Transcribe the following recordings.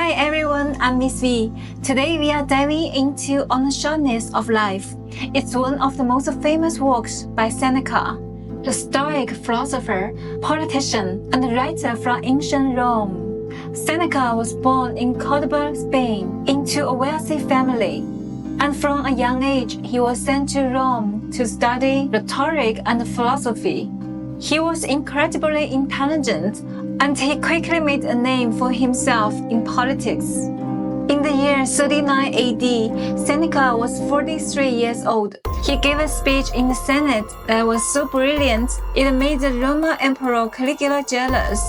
Hi everyone, I'm MissV. Today we are diving into On the Shortness of Life. It's one of the most famous works by Seneca, the Stoic philosopher, politician, and writer from ancient Rome. Seneca was born in Cordoba, Spain, into a wealthy family. And from a young age, he was sent to Rome to study rhetoric and philosophy. He was incredibly intelligent, and he quickly made a name for himself in politics. In the year 39 AD, Seneca was 43 years old. He gave a speech in the Senate that was so brilliant, it made the Roman Emperor Caligula jealous.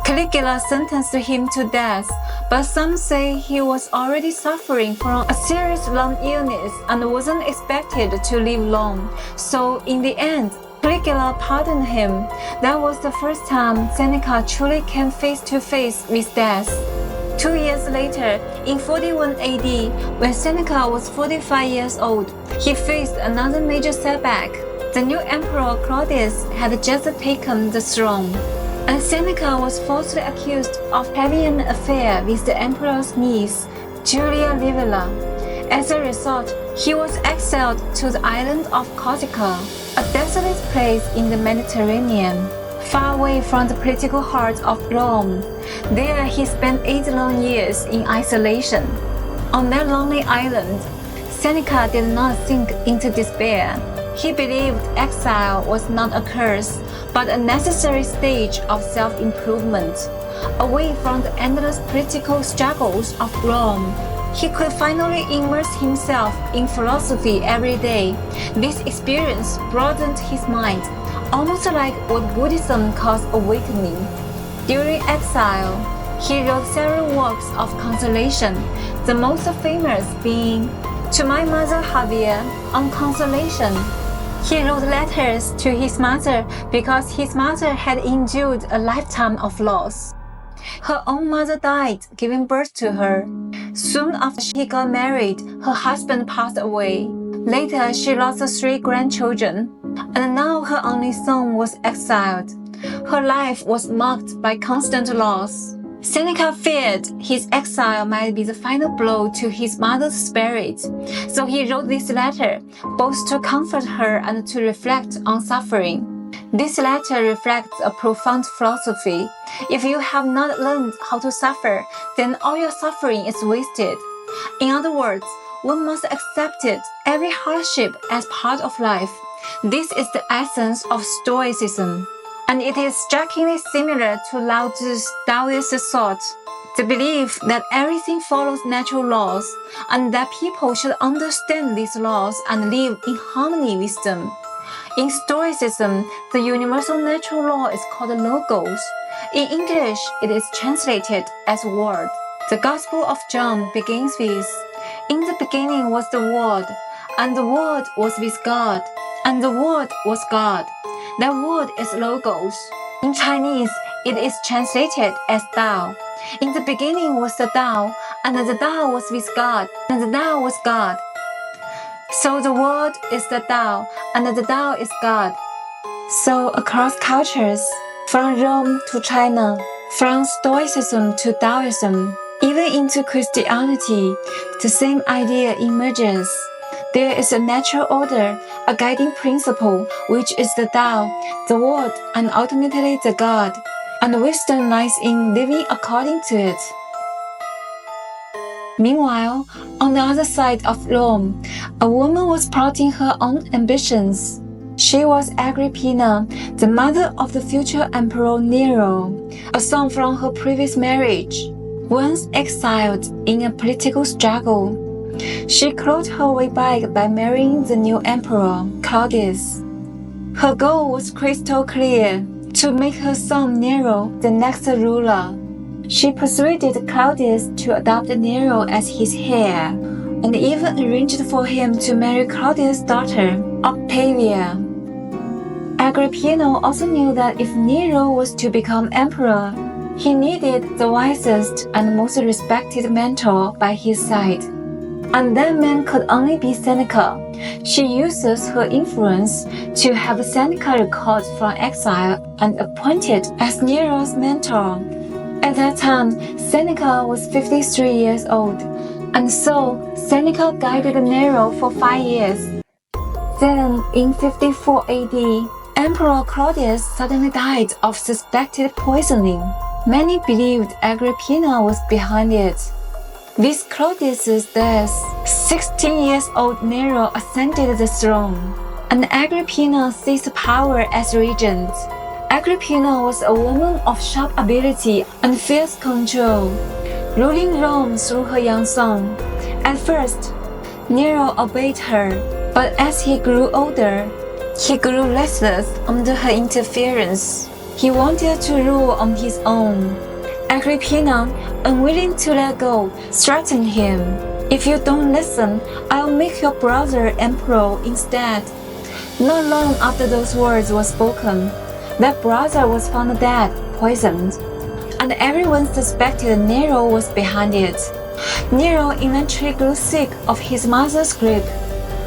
Caligula sentenced him to death, but some say he was already suffering from a serious lung illness and wasn't expected to live long. So in the end, Caligula pardoned him. That was the first time Seneca truly came face to face with death. 2 years later, in 41 AD, when Seneca was 45 years old, he faced another major setback. The new emperor Claudius had just taken the throne, and Seneca was falsely accused of having an affair with the emperor's niece, Julia Livilla. As a result, he was exiled to the island of Corsica, a desolate place in the Mediterranean, far away from the political heart of Rome. There he spent 8 long years in isolation. On that lonely island, Seneca did not sink into despair. He believed exile was not a curse, but a necessary stage of self-improvement. Away from the endless political struggles of Rome, he could finally immerse himself in philosophy every day. This experience broadened his mind, almost like what Buddhism calls awakening. During exile, he wrote several works of consolation, the most famous being To My Mother Javier on Consolation. He wrote letters to his mother because his mother had endured a lifetime of loss. Her own mother died, giving birth to her. Soon after she got married, her husband passed away. Later, she lost 3 grandchildren, and now her only son was exiled. Her life was marked by constant loss. Seneca feared his exile might be the final blow to his mother's spirit, so he wrote this letter, both to comfort her and to reflect on suffering. This letter reflects a profound philosophy. If you have not learned how to suffer, then all your suffering is wasted. In other words, one must accept every hardship as part of life. This is the essence of Stoicism, and it is strikingly similar to Lao Tzu's Taoist thought, the belief that everything follows natural laws, and that people should understand these laws and live in harmony with them. In Stoicism, the universal natural law is called logos. In English, it is translated as word. The Gospel of John begins with, "In the beginning was the Word, and the Word was with God, and the Word was God." That word is logos. In Chinese, it is translated as Tao. In the beginning was the Tao, and the Tao was with God, and the Tao was God. So the Word is the Tao, and the Tao is God. So across cultures, from Rome to China, from Stoicism to Taoism, even into Christianity, the same idea emerges. There is a natural order, a guiding principle, which is the Tao, the Word, and ultimately the God. And wisdom lies in living according to it. Meanwhile, on the other side of Rome, a woman was plotting her own ambitions. She was Agrippina, the mother of the future Emperor Nero, a son from her previous marriage. Once exiled in a political struggle, she clawed her way back by marrying the new emperor, Claudius. Her goal was crystal clear, to make her son Nero the next ruler. She persuaded Claudius to adopt Nero as his heir, and even arranged for him to marry Claudius' daughter, Octavia. Agrippina also knew that if Nero was to become emperor, he needed the wisest and most respected mentor by his side. And that man could only be Seneca. She uses her influence to have Seneca recalled from exile and appointed as Nero's mentor. At that time, Seneca was 53 years old, and so Seneca guided Nero for 5 years. Then, in 54 AD, Emperor Claudius suddenly died of suspected poisoning. Many believed Agrippina was behind it. With Claudius's death, 16-year-old Nero ascended the throne, and Agrippina seized power as regent. Agrippina was a woman of sharp ability and fierce control, ruling Rome through her young son. At first, Nero obeyed her, but as he grew older, he grew restless under her interference. He wanted to rule on his own. Agrippina, unwilling to let go, threatened him. "If you don't listen, I'll make your brother emperor instead." Not long after those words were spoken, that brother was found dead, poisoned, and everyone suspected Nero was behind it. Nero eventually grew sick of his mother's grip.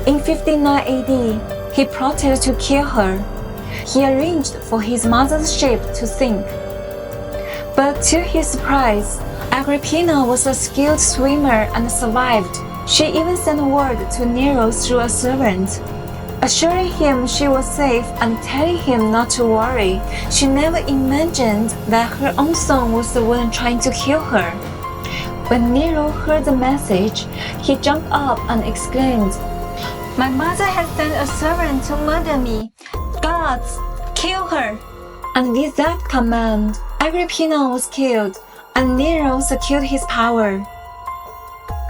In 59 AD, he plotted to kill her. He arranged for his mother's ship to sink. But to his surprise, Agrippina was a skilled swimmer and survived. She even sent word to Nero through a servant, assuring him she was safe and telling him not to worry. She never imagined that her own son was the one trying to kill her. When Nero heard the message, he jumped up and exclaimed, "My mother has sent a servant to murder me. Gods, kill her!" And with that command, Agrippina was killed, and Nero secured his power.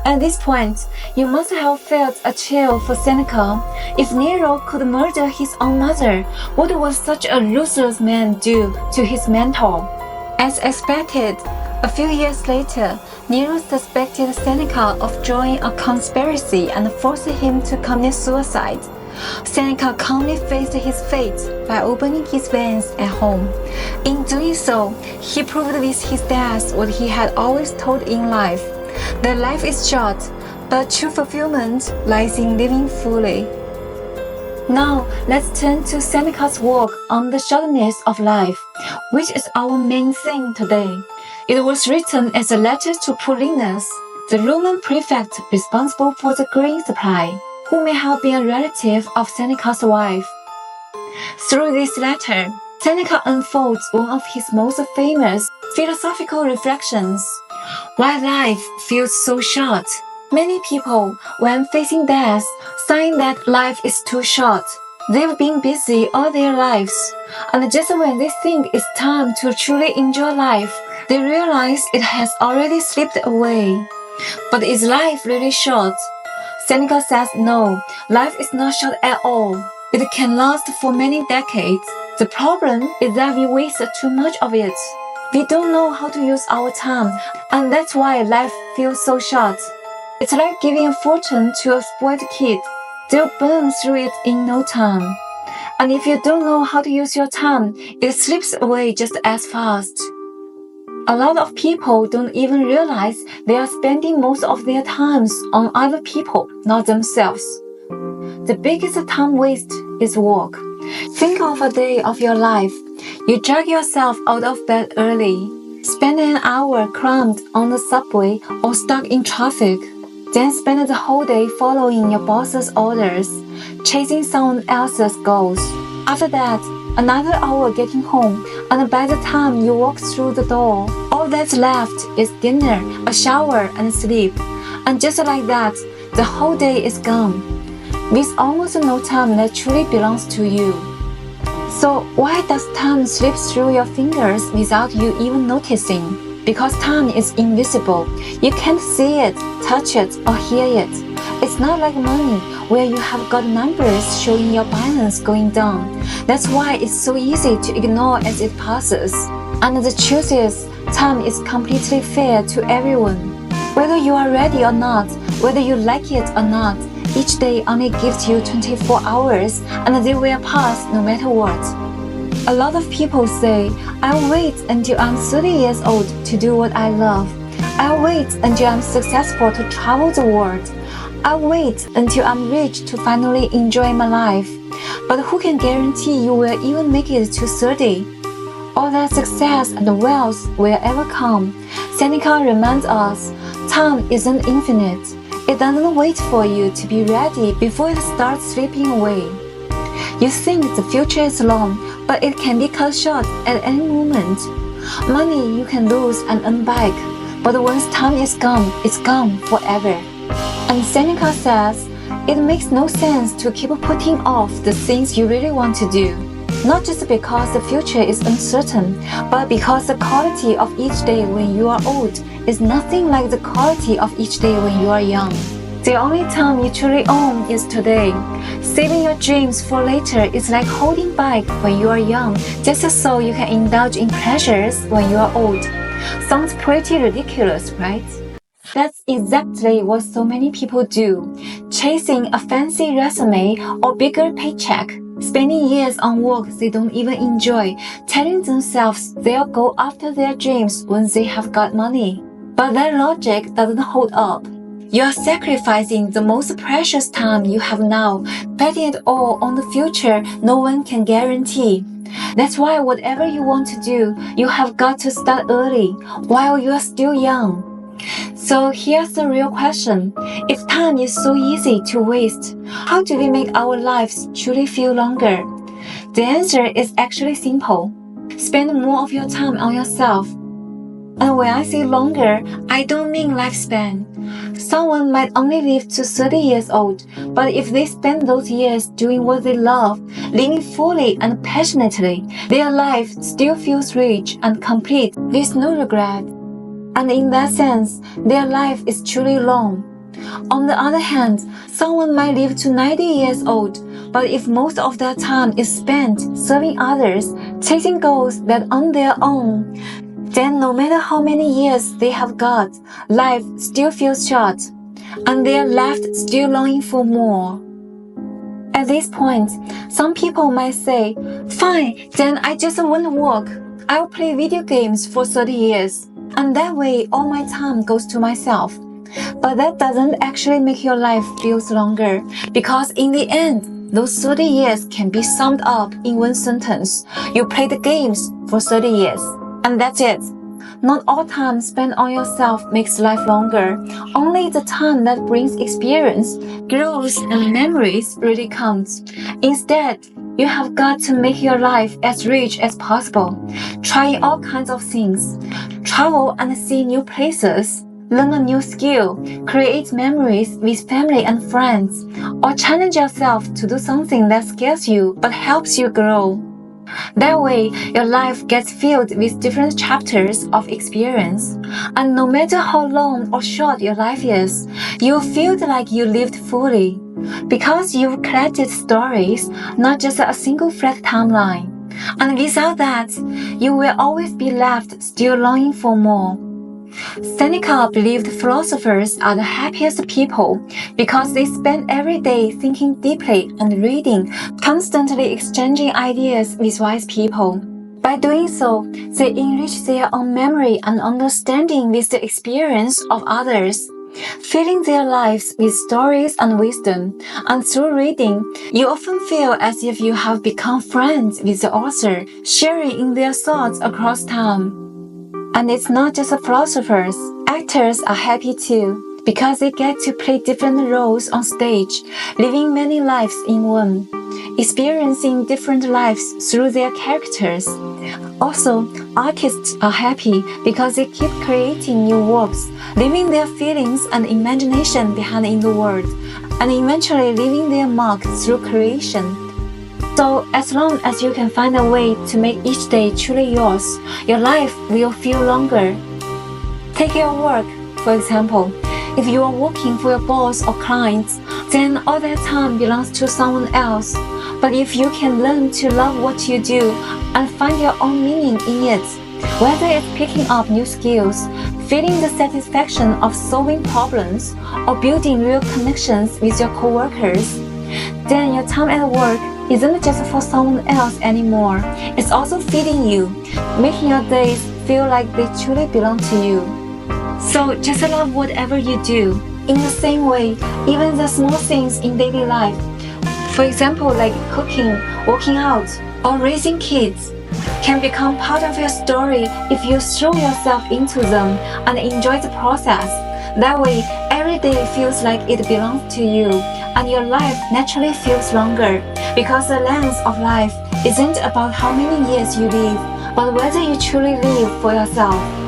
At this point, you must have felt a chill for Seneca. If Nero could murder his own mother, what would such a ruthless man do to his mentor? As expected, a few years later, Nero suspected Seneca of joining a conspiracy and forced him to commit suicide. Seneca calmly faced his fate by opening his veins at home. In doing so, he proved with his death what he had always told in life, that life is short, but true fulfillment lies in living fully. Now, let's turn to Seneca's work on the shortness of life, which is our main theme today. It was written as a letter to Paulinus, the Roman prefect responsible for the grain supply, who may have been a relative of Seneca's wife. Through this letter, Seneca unfolds one of his most famous philosophical reflections. Why life feels so short? Many people, when facing death, sign that life is too short. They've been busy all their lives, and just when they think it's time to truly enjoy life, they realize it has already slipped away. But is life really short? Seneca says no, life is not short at all. It can last for many decades. The problem is that we waste too much of it. We don't know how to use our time, and that's why life feels so short. It's like giving a fortune to a spoiled kid. They'll burn through it in no time. And if you don't know how to use your time, it slips away just as fast. A lot of people don't even realize they are spending most of their times on other people, not themselves. The biggest time waste is work. Think of a day of your life. You drag yourself out of bed early, spend an hour crammed on the subway or stuck in traffic, then spend the whole day following your boss's orders, chasing someone else's goals. After that, another hour getting home, and by the time you walk through the door, all that's left is dinner, a shower, and sleep. And just like that, the whole day is gone, with almost no time that truly belongs to you. So why does time slip through your fingers without you even noticing? Because time is invisible. You can't see it, touch it, or hear it. It's not like money, where you have got numbers showing your balance going down. That's why it's so easy to ignore as it passes. And the truth is, time is completely fair to everyone. Whether you are ready or not, whether you like it or not, each day only gives you 24 hours, and they will pass no matter what. A lot of people say, I'll wait until I'm 30 years old to do what I love. I'll wait until I'm successful to travel the world. I'll wait until I'm rich to finally enjoy my life. But who can guarantee you will even make it to 30? all that success and wealth will ever come. Seneca reminds us, time isn't infinite. It doesn't wait for you to be ready before it starts slipping away. You think the future is long, but it can be cut short at any moment. Money you can lose and earn back, but once time is gone, it's gone forever. And Seneca says, it makes no sense to keep putting off the things you really want to do. Not just because the future is uncertain, but because the quality of each day when you are old is nothing like the quality of each day when you are young. The only time you truly own is today. Saving your dreams for later is like holding back when you are young, just so you can indulge in pleasures when you are old. Sounds pretty ridiculous, right? That's exactly what so many people do, chasing a fancy resume or bigger paycheck, spending years on work they don't even enjoy, telling themselves they'll go after their dreams when they have got money. But that logic doesn't hold up. You are sacrificing the most precious time you have now, betting it all on the future no one can guarantee. That's why whatever you want to do, you have got to start early, while you are still young. So here's the real question. If time is so easy to waste, how do we make our lives truly feel longer? The answer is actually simple. Spend more of your time on yourself. And when I say longer, I don't mean lifespan. Someone might only live to 30 years old, but if they spend those years doing what they love, living fully and passionately, their life still feels rich and complete with no regret. And in that sense, their life is truly long. On the other hand, someone might live to 90 years old, but if most of their time is spent serving others, chasing goals that aren't their own, then no matter how many years they have got, life still feels short, and they are left still longing for more. At this point, some people might say, fine, then I just won't work. I'll play video games for 30 years, and that way all my time goes to myself. But that doesn't actually make your life feel longer, because in the end, those 30 years can be summed up in one sentence. You played the games for 30 years. And that's it. Not all time spent on yourself makes life longer. Only the time that brings experience, growth, and memories really counts. Instead, you have got to make your life as rich as possible. Try all kinds of things. Travel and see new places. Learn a new skill. Create memories with family and friends. Or challenge yourself to do something that scares you but helps you grow. That way, your life gets filled with different chapters of experience. And no matter how long or short your life is, you'll feel like you lived fully. Because you've collected stories, not just a single flat timeline. And without that, you will always be left still longing for more. Seneca believed philosophers are the happiest people because they spend every day thinking deeply and reading, constantly exchanging ideas with wise people. By doing so, they enrich their own memory and understanding with the experience of others, filling their lives with stories and wisdom. And through reading, you often feel as if you have become friends with the author, sharing in their thoughts across time. And it's not just philosophers. Actors are happy too, because they get to play different roles on stage, living many lives in one, experiencing different lives through their characters. Also, artists are happy because they keep creating new works, leaving their feelings and imagination behind in the world, and eventually leaving their mark through creation. So, as long as you can find a way to make each day truly yours, your life will feel longer. Take your work, for example. If you are working for your boss or clients, then all that time belongs to someone else. But if you can learn to love what you do and find your own meaning in it, whether it's picking up new skills, feeling the satisfaction of solving problems, or building real connections with your coworkers, then your time at work isn't just for someone else anymore. It's also feeding you, making your days feel like they truly belong to you. So just love whatever you do. In the same way, even the small things in daily life, for example like cooking, working out, or raising kids, can become part of your story if you throw yourself into them and enjoy the process. That way, every day feels like it belongs to you, and your life naturally feels longer, because the length of life isn't about how many years you live, but whether you truly live for yourself.